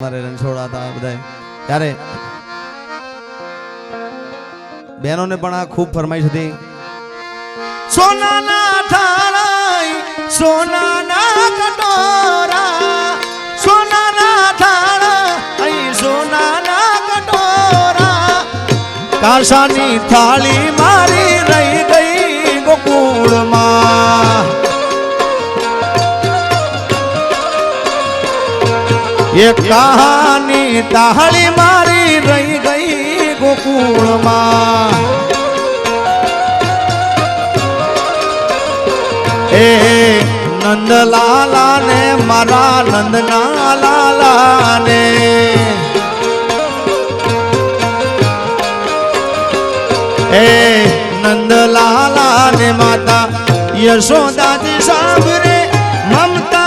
મારે રણછોડા હતા બધા ત્યારે બહેનોને પણ આ ખૂબ ફરમાઈશ હતી. સોનાના થાળાઈ સોનાના કટોરા, સોનાના થાળાઈ સોનાના કટોરા, કાંસાની થાળી મારી રહી ગઈ ગોકુળમાં. ये कहानी ताहली मारी रही गई गोकुल मां. ए नंदलाला ने मारा नंदना लाला ने, ए नंदलाला ने माता यशोदा जी सामने ममता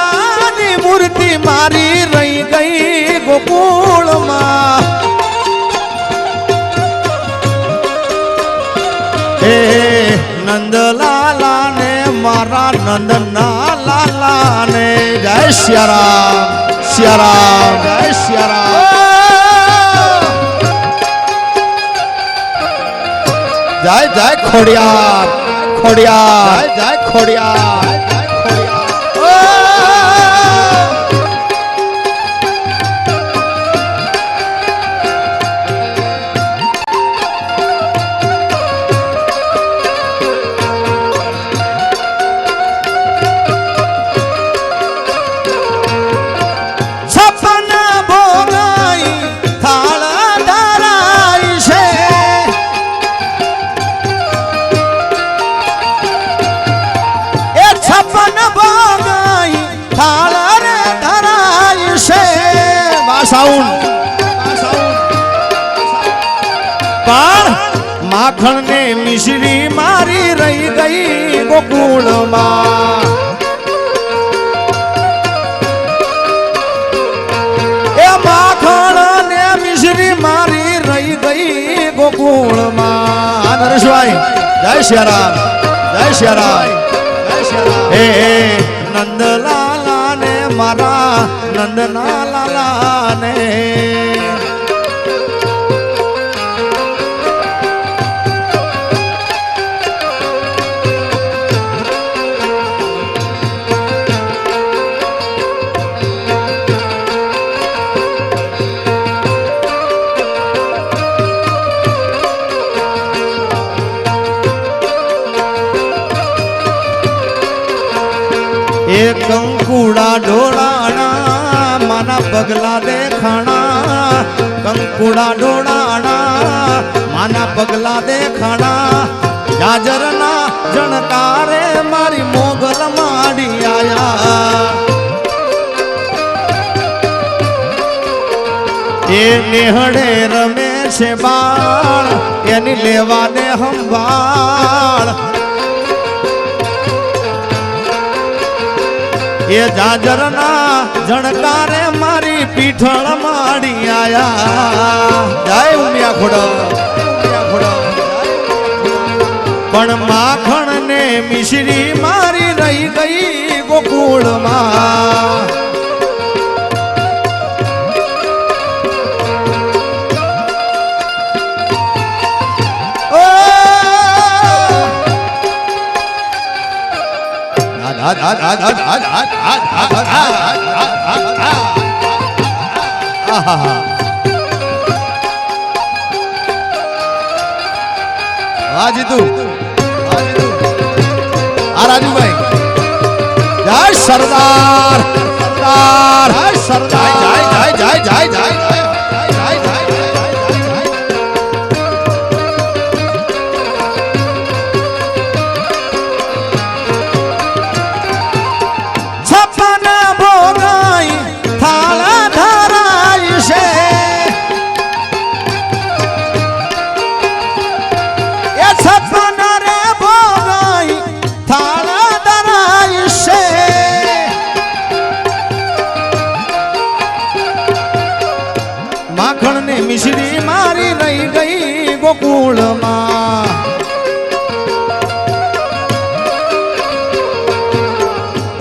नी मूर्ति मारी रही गई गोकुल मां. हे नंदलाला ने मारा नंदना लाला ने. जय सियाराम सियाराम जय सियाराम. जय जय खोड़ियार खोड़ियार जय जय खोड़ियार. माखन ने मिश्री मारी रही गई गोकुल मां. ए माखन ने मिश्री मारी रही गई गोकुल मां. नरेशभाई जय सियाराम जय सियाराम जय सियाराम. हे नंदलाला ने मारा नंदना लाला ने. कंकुड़ा डोड़ाना माना पगला देखाना, कंकुड़ा डोड़ाना माना पगला देखाना. गाजरना जणकारे मारी मोगल माड़ी आया. ये नेहड़े रमे से बाळ यानी लेवा ने हंबाळ. ये जाजरना जणकारे मारी पीठल माड़ी आया. जय उमिया खोड़ा पण माखण ने मिश्री मारी रही गई गोकुल मां. राजू राजू भाई जय सरदार सरदार सरदार जय जय जय जय जय मिश्री मारी रही गई गोकुल मां.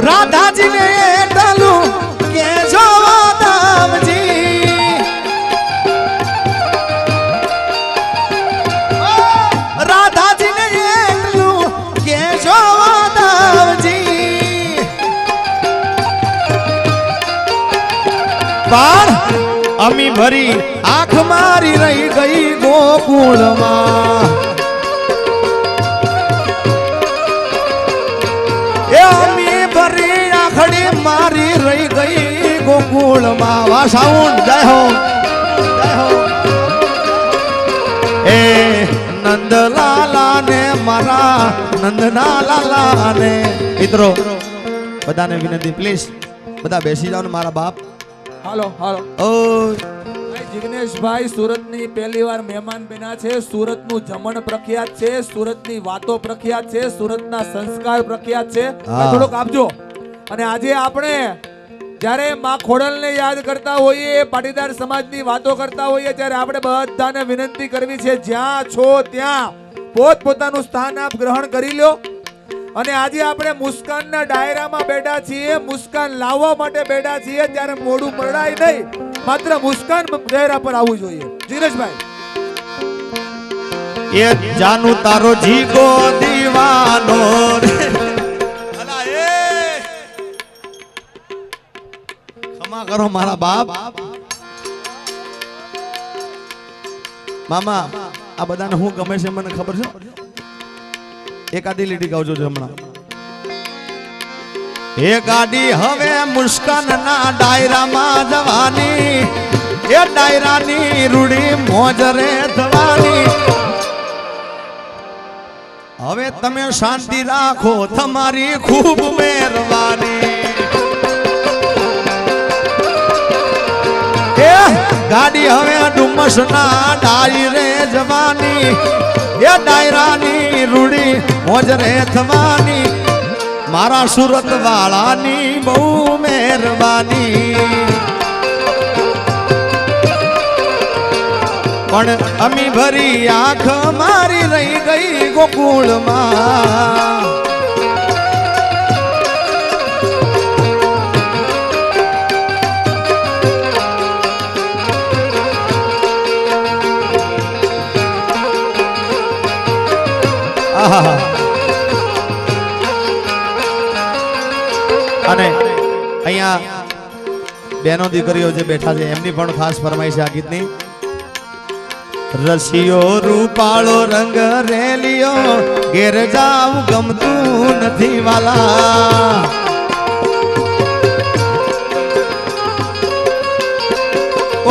राधा जी ने डालू के जो दाम जी પણ અમી ભરી આંખ મારી રહી ગઈ ગોકુળમાં એ અમી ભરી આંખડી મારી રહી ગઈ ગોકુળમાં વા સાઉન્ડ જય હો એ નંદલાલા ને મારા નંદના લાલા ને મિત્રો બધાને વિનંતી પ્લીઝ બધા બેસી જાઓ ને મારા બાપ હાલો હાલો ઓ જિગ્નેશભાઈ સુરતની પહેલી વાર મહેમાન બન્યા છે. સુરતનું જમણ પ્રખ્યાત છે, સુરતની વાતો પ્રખ્યાત છે, સુરતના સંસ્કાર પ્રખ્યાત છે. થોડોક આપજો. અને આજે આપણે જ્યારે માં ખોડલને યાદ કરતા હોઈએ, પાટીદાર સમાજની વાતો કરતા હોઈએ, ત્યારે આપણે બધાને વિનંતી કરવી છે જ્યાં છો ત્યાં પોતપોતાનું સ્થાન આપ ગ્રહણ કરી લો. અને આજે આપણે મુસ્કાનના ડાયરામાં બેઠા છીએ, મુસ્કાન લાવવા માટે બેઠા છીએ. ત્યારે મોઢું મરડાય નહીં, માત્ર મુસ્કાન ચહેરા પર આવવું જોઈએ. જીરેશભાઈ એ જાનુ તારો જીગો દીવાનો અલા એ ક્ષમા કરો મારા બાપ મામા આ બધાને હું ગમે છે મને ખબર છે. એકાદી લીટી ગાવજો હમણાં. એ ગાડી હવે મુસ્કાનના ડાયરામાં જવાની, એ ડાયરાની રૂડી મોજ રે થવાની. હવે તમે શાંતિ રાખો, તમારી ખૂબ મહેરબાની. એ ગાડી હવે ડુમસના ડાયરે જવાની, એ ડાયરાની રૂડી મોજ રે થવાની. મારા સુરત વાળાની બહુ મહેરબાની. પણ અમી ભરી આંખ મારી રહી ગઈ ગોકુળમાં. અને અહીંયા બેનો દીકરીઓ જે બેઠા છે એમની પણ ખાસ ફરમાઈ છે આ ગીતની. રસિયો રૂપાળો રંગ રેલિયો, ઘેર જાવ ગમતું નથી વાલા.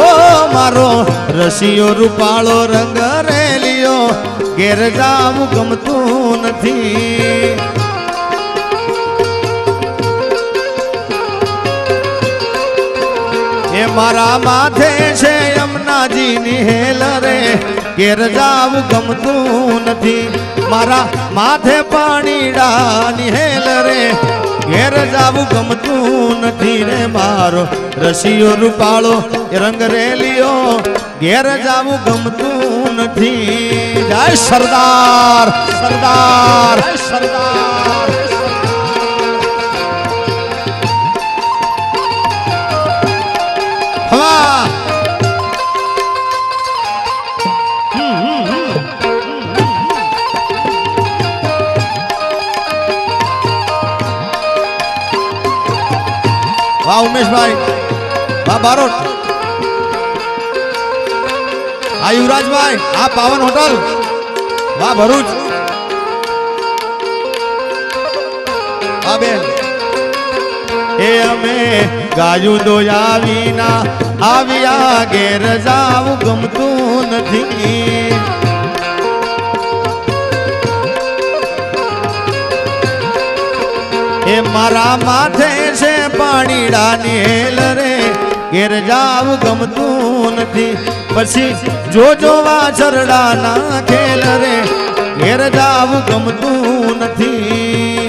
ઓ મારો રસિયો રૂપાળો રંગ રેલિયો, ઘેર જાવ ગમતું નથી. એ મારા માથે છે યમુનાજીની હેલ રે, ઘેર જાવ ગમતું નથી. મારા માથે પાણીડાની હેલ રે, ઘેર જાવ ગમતું નથી રે. મારો રસિયો રૂપાળો રંગ રેલિયો, ઘેર જાવ ગમતું નથી. જય સરદાર સરદાર સરદાર. વાહ ઉમેશભાઈ, વાહ બારોટ, આ યુવરાજભાઈ, આ પાવન હોટલ, વાહ ભરૂચ, વાહ બેન. એ અમે ગાયું દોયા વિના આવ્યા, ઘેર જાવ ગમતું નથી. એ મારા માથે છે પાણીડાની હેલ રે, ઘેર જાવ ગમતું નથી. પછી જોજો વાછરડાના ખેલ રે, ઘેર જાવ ગમતું નથી.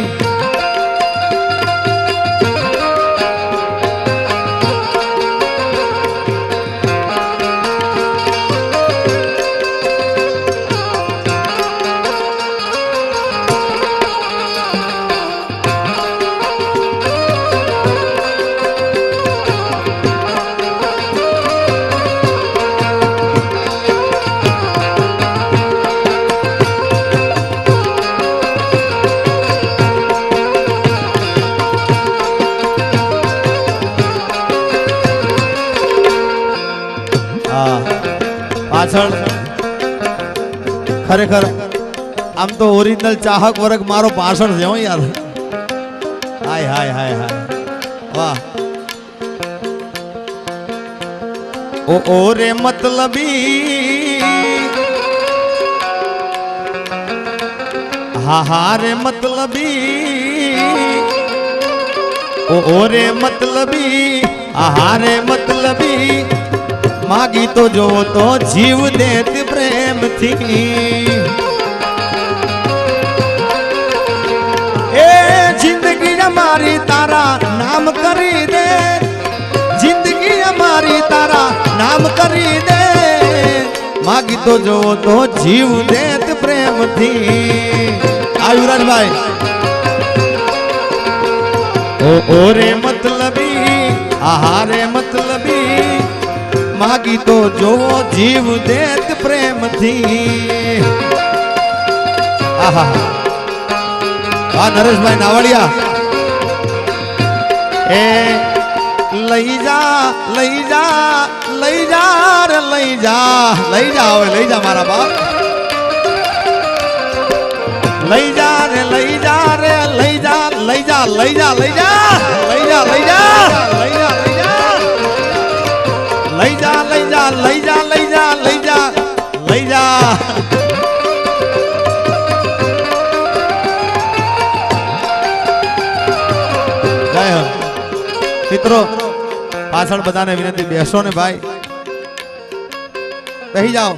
હા પાછળ ખરેખર આમ તો ઓરિજિનલ ચાહક વર્ગ મારો પાછળ છે હો યાર હાય હાય હાય હાય વાહ ઓ રે મતલબી હા હા રે મતલબી ઓ રે મતલબી હા રે મતલબી માગી તો જો તો જીવ દેત પ્રેમથી એ જિંદગી અમારી તારા નામ કરી દે જિંદગી અમારી તારા નામ કરી દે માગી તો જો તો જીવ દેત પ્રેમથી આ યુવરાજભાઈ ઓ રે મતલબી આહા રે મતલબી માગી તો જોવો જીવ દેત પ્રેમથી આહા આ નરેશભાઈ નાવડિયા એ લઈ જા લઈ જા લઈ જા રે લઈ જા હવે લઈ જા મારા બાપ લઈ જા રે લઈ જા રે લઈ જા લઈ જા લઈ જા લઈ જા લઈ જા લઈ જા લઈ જા લઈ જા લઈ જા લઈ જા લઈ જા લઈ જા લઈ જા જય હો મિત્રો પાછળ બધાને વિનંતી બેસો ને ભાઈ બેસી જાઓ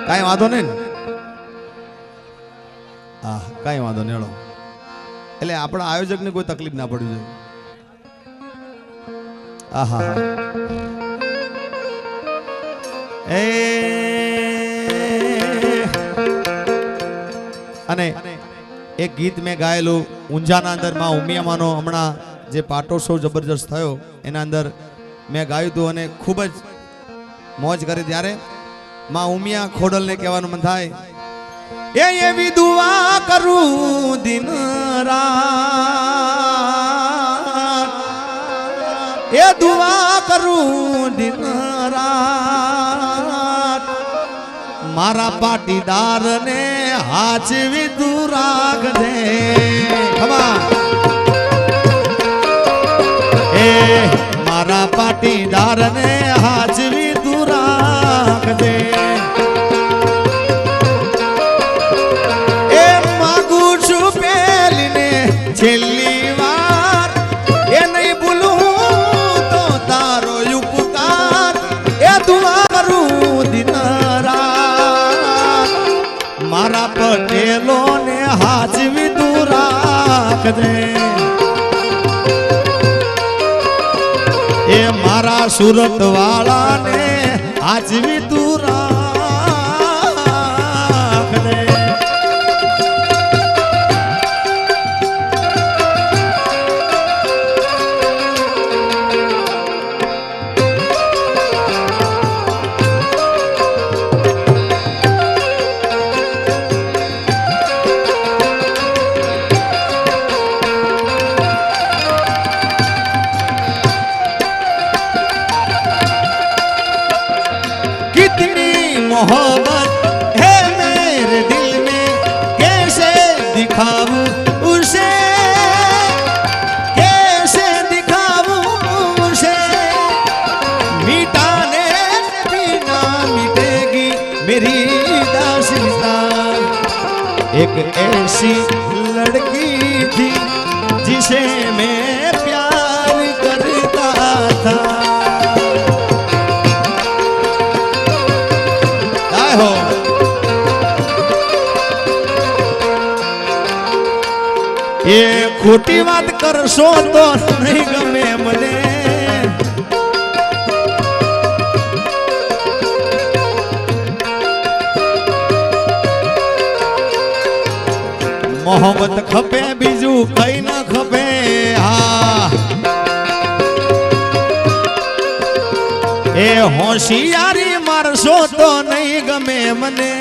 કાંઈ વાંધો નહીં હા કાંઈ વાંધો નહીં એટલે આપણા આયોજકને કોઈ તકલીફ ના પડવી જોઈએ આહા એ અને એક ગીત મેં ગાયેલું ઊંઝાના અંદર માં ઉમિયામાનો હમણાં જે પાટોત્સવ જબરજસ્ત થયો એના અંદર મેં ગાયું હતું અને ખૂબ જ મોજ કરી ત્યારે માં ઉમિયા ખોડલને કહેવાનું મન થાય એ એવી દુઆ કરું દિન રાત એ દુઆ કરું દિન રાત મારા પાટીદારને હાચવી તું રાખજે ખમા એ મારા પાટીદારને હાચવી તું રાખજે એ માગું છું પેલીને છેલ્લી વાર એ નહીં ભૂલું તો તારો ઉપકાર એ દુઆ કરું દિન રાત મારા પટેલોને હાચવી તું રાખજે એ મારા સુરત વાળાને હાચવી તું રાખજે मोहब्बत है मेरे दिल में कैसे दिखाऊं उसे कैसे दिखाऊं उसे मिटाने भी ना मिटेगी मेरी दास्तां एक ऐसी लड़की थी जिसे मैं प्यार करता था हो એ ખોટી વાત કરશો તો નહીં ગમે મને મોહબ્બત ખપે બીજું કઈ ના ખપે હા એ હોશિયારી મારશો તો નહીં ગમે મને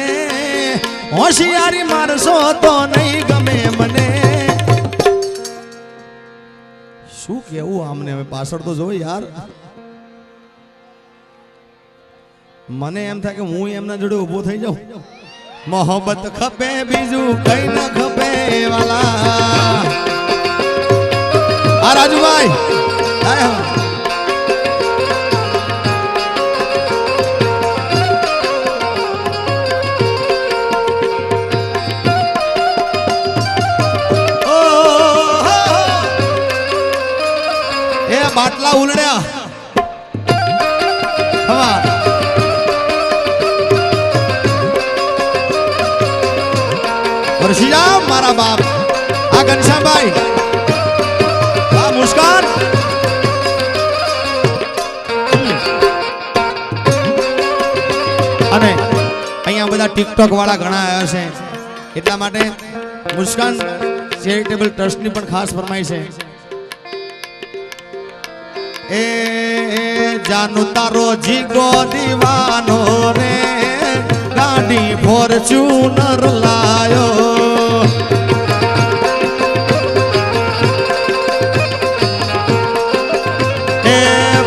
હોશિયારી મારશો તો નહીં ગમે મને શું કેવું આમને હવે પાછળ તો જો યાર મને એમ થાય કે હું એમના જોડે ઊભો થઈ જાઉં મોહબ્બત ખપે બીજું કઈ ન ખપે વાલા આ રાજુભાઈ આય હા. બાટલા ઉલડ્યા હવા વર્ષિયા મારા બાપ આ ઘનશ્યામભાઈ આ મુસ્કાન અને અહીંયા બધા ટિકટોક વાળા ઘણા આવ્યા છે એટલા માટે મુસ્કાન ચેરિટેબલ ટ્રસ્ટની પણ ખાસ ફરમાઈ છે એ જાનુ તારો જીગો દીવાનો રે ગાડી ફોર્ચ્યુનર લાયો એ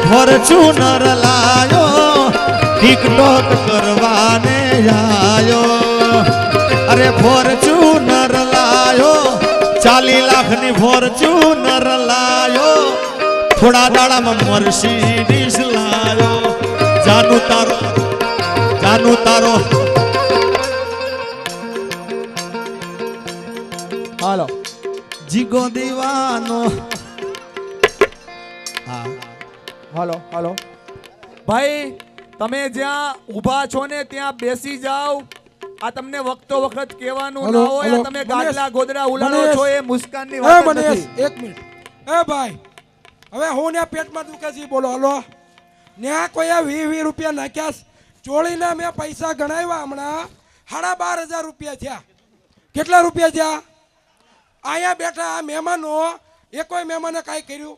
ફોર્ચ્યુનર લાયો ટિકટોક કરવાને આયો અરે ફોર્ચ્યુનર લાયો 40 લાખની ફોર્ચ્યુનર લાયો થોડા દાડામાં મર્સિડીઝ લાયો જાનુ તારો હાલો જીગો દીવાનો હા હાલો હાલો ભાઈ તમે જ્યાં ઊભા છો ને ત્યાં બેસી જાઓ આ તમને વખતો વખત કહેવાનું હાલો, ના હોય હાલો. આ તમે ગાદલા ગોદરા ઉલાળો મનેશ. છો એ મુસ્કાનની એ વાત જ મનેશ નથી. એક મિનિટ એ ભાઈ હવે હું ને પેટમાં દુખે છે બોલો હલો ને આ કોઈ 20 રૂપિયા નાખ્યા છે. ચોળીના મેં પૈસા ગણાવ્યા હમણાં 12,500 રૂપિયા થયા કેટલા રૂપિયા થયા અહીંયા બેઠા આ મહેમાનો એ કોઈ મહેમાને કાંઈ કર્યું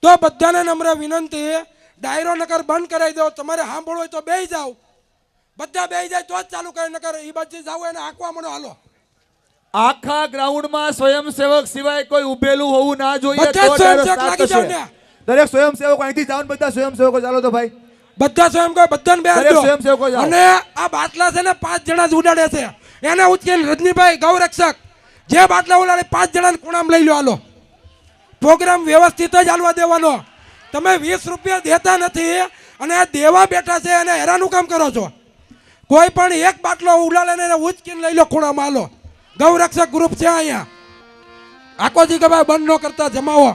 તો બધાને નમ્ર વિનંતી ડાયરો નકર બંધ કરાવી દો તમારે સાંભળવું હોય તો બેસી જાઓ બધા બેસી જાય તો જ ચાલુ કરે નકર એ બાજુ જાવ એને હાંકવા મળો હાલો આખા ગ્રાઉન્ડમાં સ્વયંસેવક સિવાય કોઈ ઉભેલું હોવું ના જોઈએ બધા તો ડાયરો સ્વયંસેવક start લાગી જાવ થશે. ને. દરેક સ્વયંસેવકો અહીંથી જાઓ ને બધા સ્વયંસેવકો ચાલો તો ભાઈ બધા સ્વયંસેવકો બધાને દરેક બેસજો સ્વયંસેવકો જાઓ. અને આ બાટલા છે ને 5 જણા જ ઉડાડે છે એને ઉચકીને રજનીભાઈ ગૌરક્ષક જે બાટલા ઉડાડે 5 જણાને ખૂણામાં લઈ લો હાલો પ્રોગ્રામ વ્યવસ્થિત જ હાલવા દેવાનો તમે 20 રૂપિયા દેતા નથી અને આ દેવા બેઠા છે અને હેરાનું કામ કરો છો કોઈ પણ એક બાટલો ઉડાડે ને એને ઉચકીને લઈ લો ખૂણામાં હાલો ગૌરક્ષક ગ્રુપ છે અહીંયા આકોજી કે ભાઈ બંધ ન કરતા જમાવો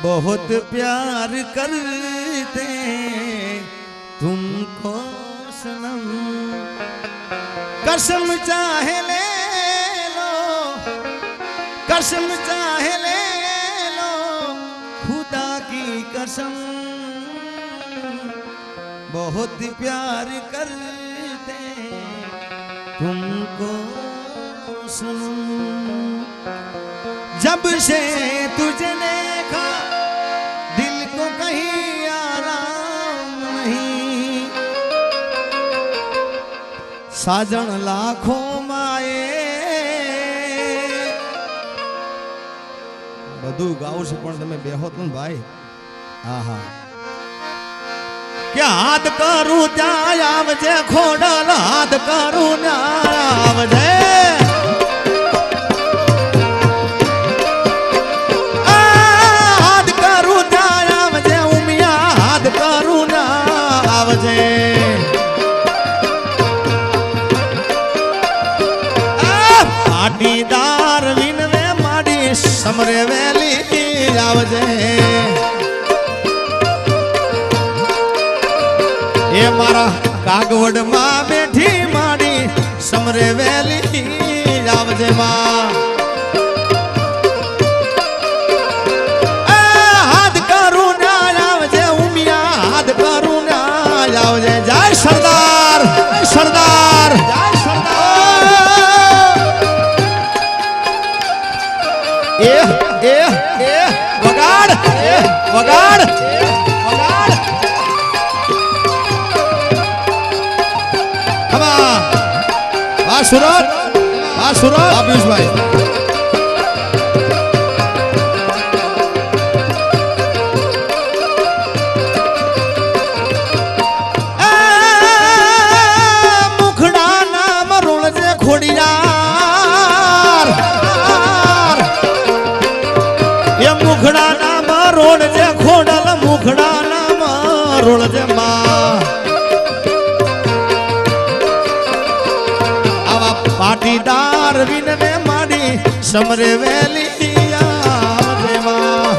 बहुत प्यार करते तुमको सनम कसम चाहे ले लो कसम चाहे ले लो खुदा की कसम बहुत प्यार करते तुमको सनम जब से तुझे देखा दिल को कहीं आराम नहीं साजन लाखों माए બધું ગાવું છે પણ તમે બેહો તો ને ભાઈ હા હા કે હાથ કરું ત્યાં આવજે ખોડલ હાથ કરું ત્યાં આવજે પાટીદાર વિનવે માડી સમરે વેલી આવજે એ મારા કાગવડમાં બેઠી માડી સમરે વેલી આવજે માં હાથ કરું ના આવજે ઉમિયા હાથ કરું ના આવજે જય સરદાર સરદાર જય સરદાર એ વગાડ વગાડ આ સુરત પિયુષભાઈ મુખડા નામ રોળજે ખોડિયાર એ મુખડા નામ રોળજે ખોડલ મુખડા નામ રોળજે માં આવા પાટીદાર વિનને માડી સમરે વેલી દેવા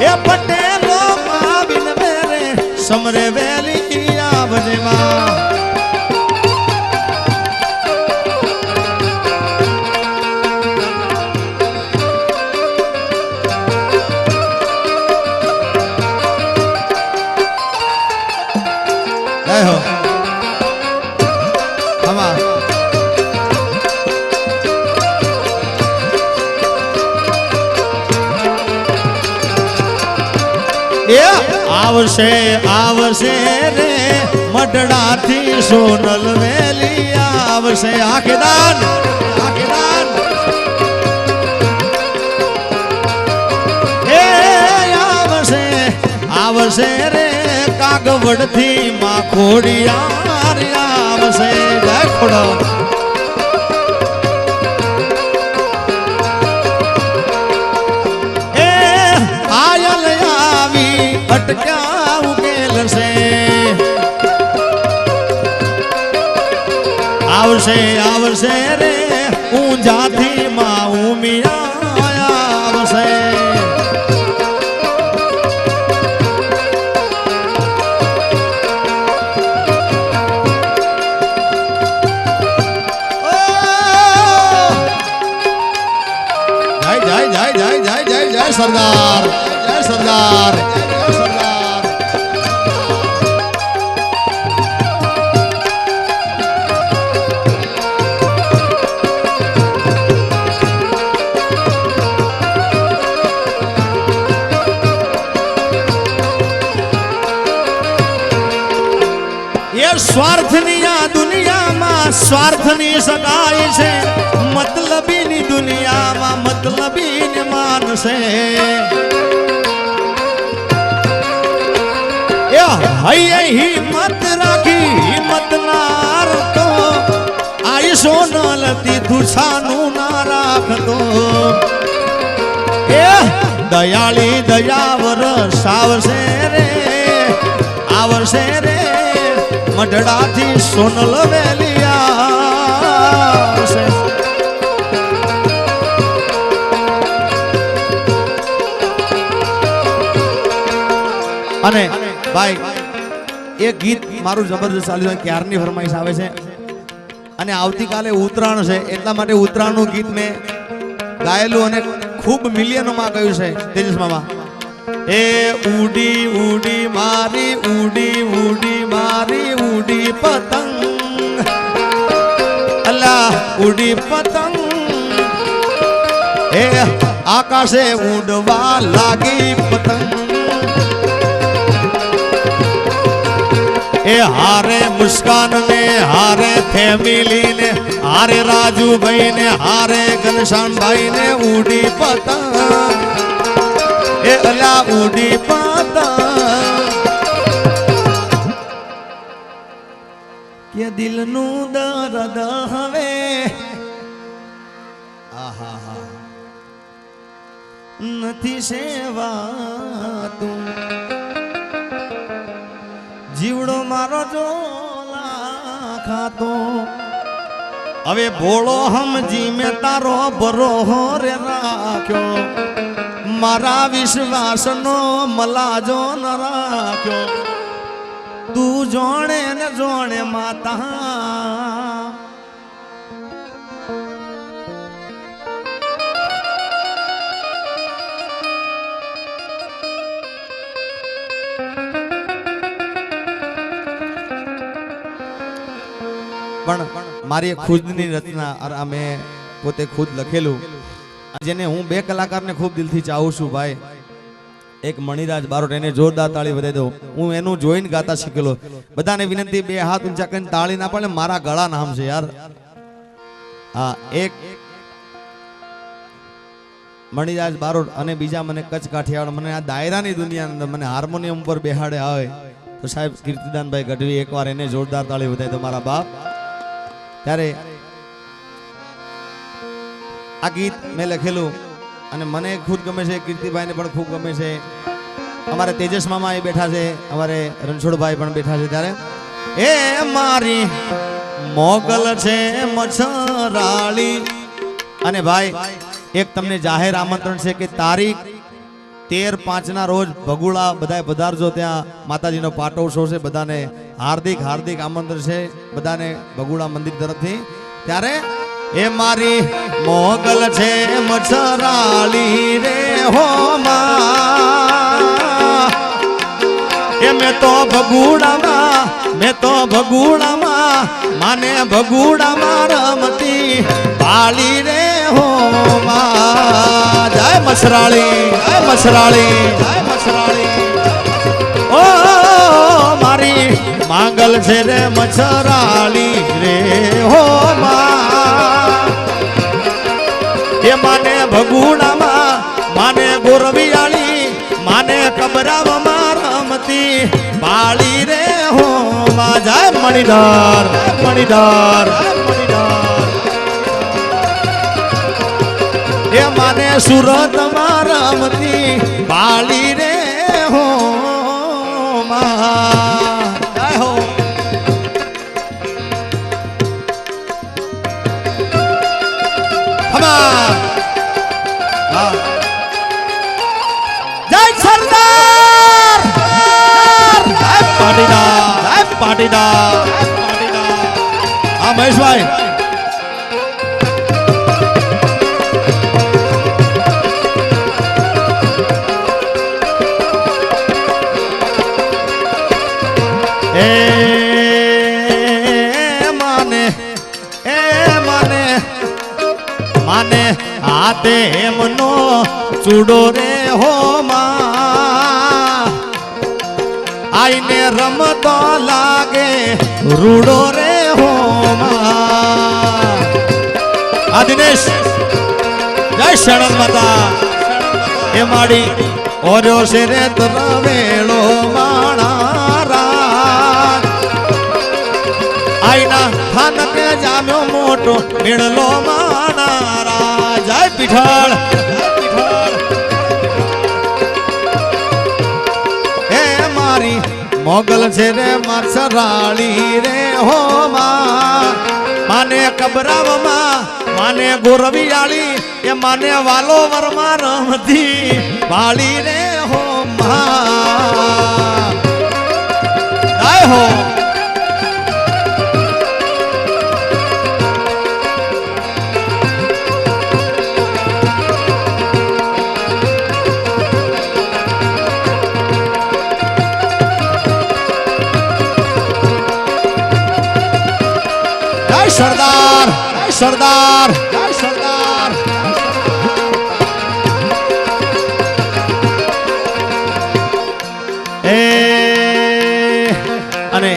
એ પટેલો માં વિન મેરે સમરે વેલી આવજેમાં જય હો હમા એ આવશે આવશે રે મઢડાથી સોનલ વેલી આવશે આખેદાન એ આવશે આવશે રે કાગવડથી માં ખોડિયાર આવશે જય ખોડો એ આયલ આવી અટક્યા ઉકેલ છે આવશે આવશે રે ઊંઝાથી માં ઉમિયા આવશે જય સરદાર જય સરદાર જય સરદાર એ સ્વાર્થની આ દુનિયામાં સ્વાર્થની સગાઈ છે મતલબીની દુનિયામાં મતલબીને માનશે એ હૈયે હિંમત રાખી હિંમત ના તો આઈ સોનલતી તુછાનું ના રાખતો એ દયાળી દયાવર સાવશે રે આવશે રે મઢડાથી સોનલ વેલી આવશે અને ભાઈ એ ગીત મારું જબરદસ્ત ચાલ્યું છે ક્યારની ફરમાઈશ આવે છે અને આવતીકાલે ઉત્તરાયણ છે એટલા માટે ઉત્તરાયણનું ગીત મેં ગાયેલું અને ખૂબ મિલિયનોમાં કહ્યું છે તેજસ મામા એ ઉડી ઉડી મારી ઉડી પતંગ અલ્લા ઉડી પતંગ એ આકાશે ઉડવા લાગી પતંગ એ હારે મુસ્કાન ને હારે ફેમિલી ને હારે રાજુભાઈ ને હારે ઘનશ્યામભાઈ ને ઉડી પતંગ એ અલા ઉડી પતંગ કે દિલનું દર્દ હવે આહા નથી સેવાતું જીવડો મારો જો ખાતો હવે ભોળો સમજી મેં તારો ભરોહો રે રાખ્યો મારા વિશ્વાસનો મલાજો ન રાખ્યો તું જોણે ને જોણે માતા પણ મારી ખુદની રચના અમે પોતે ખુદ લખેલું જેને હું બે કલાકારને ખૂબ દિલથી ચાહું છું ભાઈ એક મણિરાજ બારોટ, એને જોરદાર તાળી વધાવી દો. હું એનું જોઈને ગાતા શીખેલો. બધાને વિનંતી, બે હાથ ઊંચા કરીને તાળી ના પડે, મારા ગળા નામ છે યાર. હા, એક મણિરાજ બારોટ અને બીજા મને કચ્છ કાઠિયાવાડ. મને આ દાયરાની દુનિયાની અંદર મને હાર્મોનિયમ ઉપર બેહાડે આવે તો સાહેબ કીર્તિદાનભાઈ ગઢવી, એકવાર એને જોરદાર તાળી વધાવી દો મારા બાપ. ત્યારે આ ગીત મેં લખેલું અને મને ખુદ ગમે છે, કીર્તિભાઈને પણ ખૂબ ગમે છે. અમારે તેજસ મામા એ બેઠા છે, અમારે રણછોડભાઈ પણ બેઠા છે. ત્યારે એ મારી મોગલ છે મચ્છરાળી. અને ભાઈ એક તમને જાહેર આમંત્રણ છે કે તારીખ 13/5 ના રોજ ભગુડા બધાય પધારજો. ત્યાં માતાજીનો પાટોત્સવ છે. બધાને હાર્દિક હાર્દિક આમંત્રણ છે બધાને ભગુડા મંદિર તરફથી. ત્યારે એ મારી મોગલ છે મચ્છરાળી રે હો માં, એ મેં તો ભગુડામાં માને ભગુડામાં રમતી પાળી રે હો માં. જય મચ્છરાળી, જય મચ્છરાળી, જય મચ્છરાળી. ઓ મારી માંગલ છે રે મચ્છરાળી રે હો માં, એ માને ભગુડામાં માને ગોરવિયાળી માને કબરામાં રમતી પાળી રે હો માં. જય મણિધર, મણિધર, મણિધર. એ માને સુરતમાં રમતી પાળી રે હો માં. જય હો. જય સરદાર, જય પાટીદાર, જય પાટીદાર. હા મહેશભાઈ, એ માને માને હાથે એમનો ચૂડો રે હો માં, આઈને રમતો લાગે રૂડો રે હો માં. આ દિનેશ, જય શરણ માતા. એ માડી ઓર્યો છે રે તરવેળો માણારા, આઈના થાનકે જામ્યો મોટો મેળલો માણારા. જય પીઠળ, એ મારી મોગલ છે રે મચ્છરાળી રે હો માં, માને કબરાવમાં માને ગોરવિયાળી, એ માને વાલો વરમાં રમતી વાળી રે હો માં. જય હો. જય સરદાર, જય સરદાર, જય સરદાર. એ અને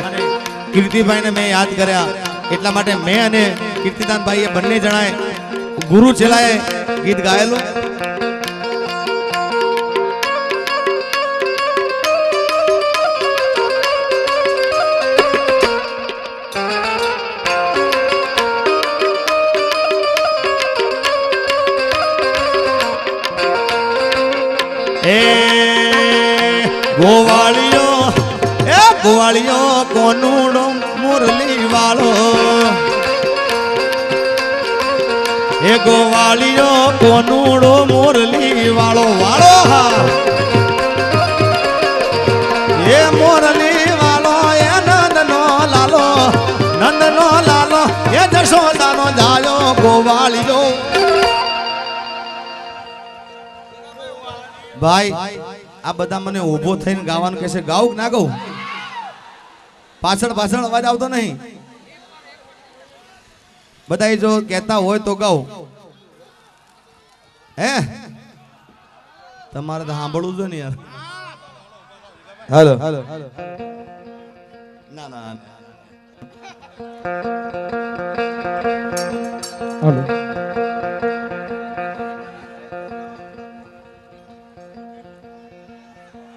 કીર્તિભાઈને મેં યાદ કર્યા એટલા માટે મેં અને કીર્તિદાનભાઈ એ બંને જણાએ ગુરુ ચેલાએ ગીત ગાયેલું. એ ગોવાળિયો કોનુડો મુરલી વાળો, એ ગોવાળિયો કોનુડો મુરલી વાળો વાળો. હા, એ મુરલી વાળો એ નંદનો લાલો, એ જશોદાનો જાયો ગોવાળિયો. ભાઈ આ બધા મને ઊભો થઈને ગાવાનું કહે છે, ગાઉં કે ના ગાઉં? પાછળ અવાજ આવતો નહીં. બધા જો કહેતા હોય તો ગાઉં. હે તમારે તો સાંભળવું છે ને યાર. હાલો હાલો ના ના હાલો.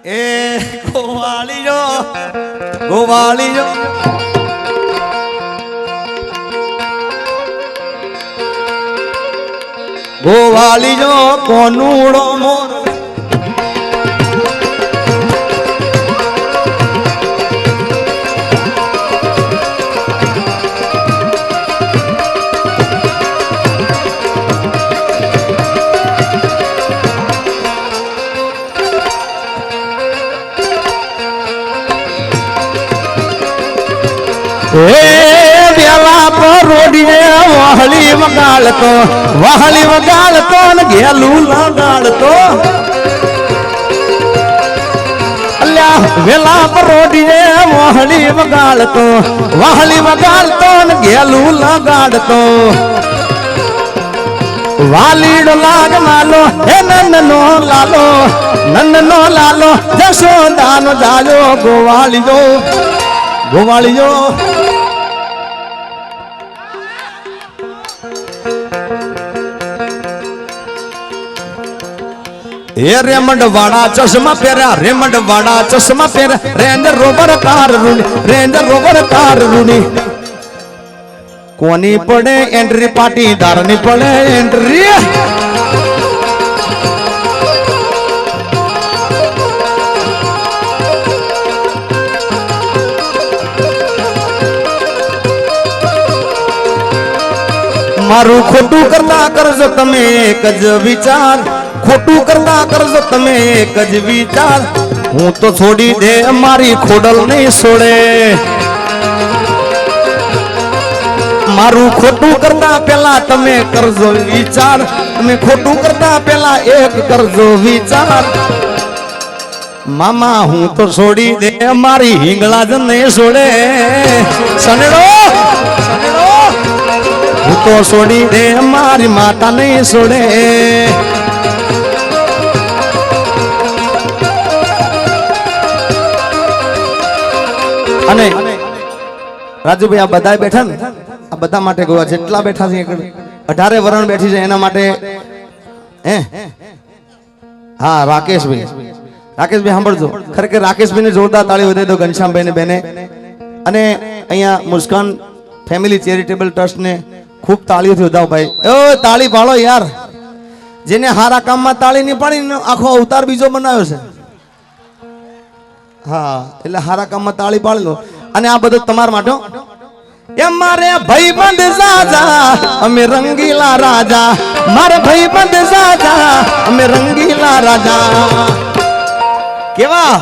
એ ગોવાળીયો ગોવાળીયો ગોવાળીયો કોનુડો મોર વેલા પરોડીએ વાહલી વગાડતો ને ઘેલું લગાડતો અલ્યા વેલા પરોડીએ વાહલી વગાડતો ને ઘેલું લગાડતો વાલીડો લાગ માલો હે નંદનો લાલો જશોદાનો જાજો ગોવાળીયો એ રેમંડ વાળા ચશ્મા પહેર્યા રેન્જ રોવર કાર રૂની કોની પડે એન્ટ્રી પાટીદાર ની પડે એન્ટ્રી મારું ખોટું કરતા કરજો તમે એક જ વિચાર ખોટું કરતા કરજો તમે એક જ વિચાર હું તો છોડી દે મારી ખોડલ નહીં છોડે મારું ખોટું કરતા પેલા તમે કરજો વિચાર તમે ખોટું કરતા પેલા એક કરજો વિચાર મામા હું તો છોડી દે મારી હિંગળા જ નહીં છોડે સનેડો હું તો છોડી દે મારી માતા નહીં છોડે અને રાજુભાઈ આ બધા બેઠા ને આ બધા માટે ગોવા જેટલા બેઠા છે 18 વરણ બેઠી છે એના માટે હે હા રાકેશભાઈ સાંભળજો ખરેખર રાકેશભાઈ ને જોરદાર તાળી વધારી દો ઘનશ્યામભાઈ ને બેને અને અહીંયા મુસ્કાન ફેમિલી ચેરિટેબલ ટ્રસ્ટ ને ખૂબ તાળીઓથી વધાવો ભાઈ ઓ તાળી પાડો યાર જેને હારા કામમાં તાળી નહીં પાડી આખો અવતાર બીજો બનાવ્યો છે હા એટલે હારા કામમાં તાળી પાડી લો અને આ બધું તમારા માટે એ મારે ભાઈબંધ સાજા અમે રંગીલા રાજા મારે ભાઈબંધ સાજા અમે રંગીલા રાજા કેવા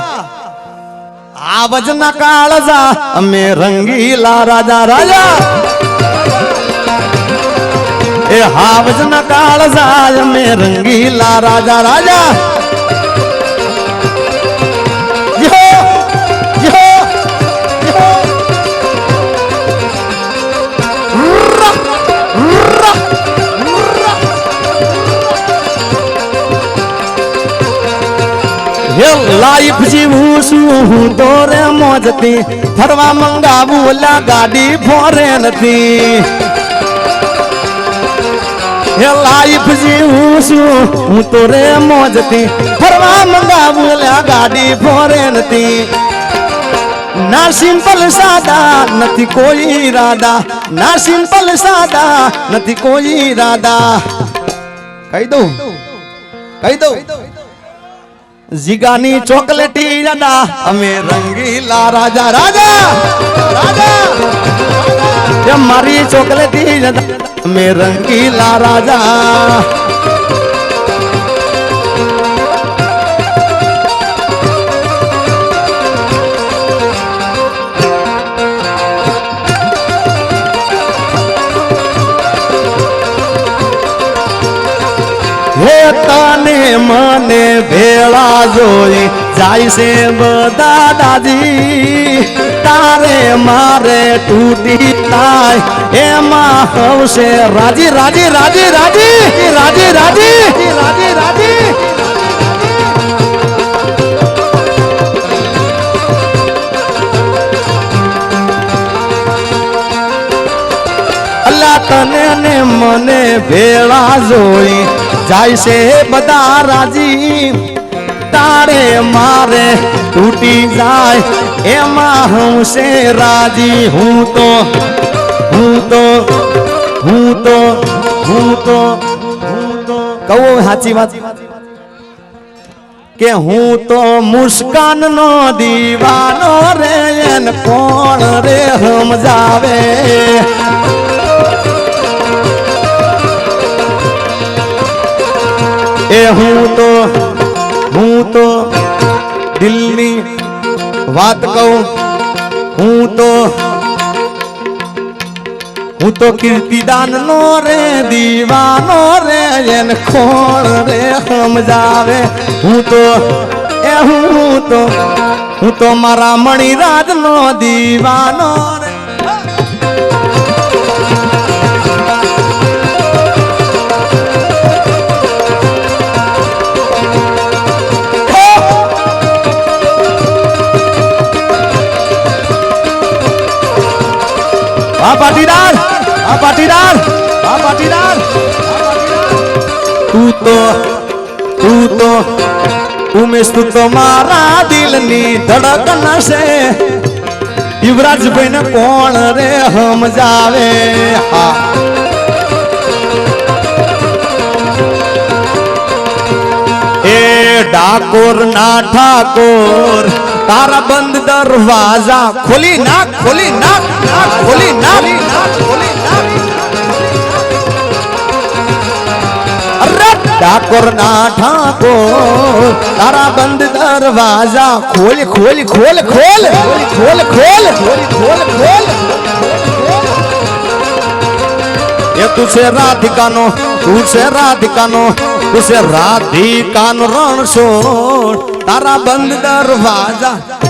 આ વજના કાળજા અમે રંગીલા રાજા એ હાવજના કાળજા અમે રંગીલા રાજા લાઈફ જીવું છું હું તો રે મોજતી ફરવા મંગાવું ઓલા ગાડી ફોરે નથી હે લાઈફ જીવું છું હું તો રે મોજતી ફરવા મંગાવું ઓલા ગાડી ફોરે નથી ના સિમ્પલ સાદા નથી કોઈ ઈરાદા ના સિમ્પલ સાદા નથી કોઈ ઈરાદા કહી દઉં જીગાની ચોકલેટી રાજા અમે રંગીલા રાજા મારી ચોકલેટી રાજા અમે રંગીલા રાજા તને મને ભેળા જોઈ જાય છે બધા દાદી તારે મારે તૂટી થાય એમાં હવશે રાજી રાજી રાજી રાજી રાજી રાજી રાજી રાજી મને ભેળા જોઈ જાય છે બધા રાજી તારે મારે તૂટી જાય એમાં હું છે રાજી હું તો કહું સાચી વાત કે હું તો મુસ્કાન નો દીવાનો રે એને કોણ રે સમજાવે એ હું તો દિલની વાત કહું હું તો કીર્તિદાન નો રે દીવાનો રે એને કોણ રે સમજાવે હું તો મારા મણિરાજ નો દીવાનો રે પાટીદાર ઉમેશ તું તો મારા દિલની ધડકન છે યુવરાજભાઈ ને કોણ રે સમજાવે એ ડાકોર ના ઠાકોર તારા બંધ દરવાજા ખોલી નાખ ખોલી નાખ ખોલી નાખ ખોલી નાખ અરે ડાકોર ના ઠાકોર તારા બંધ દરવાજા ખોલ ખોલ ખોલ ખોલ ખોલ ખોલ ખોલ ખોલ એ તું છે રાધિકાનો તું છે રાધિકાનો રણ છોડ તારા બંધ દરવાજા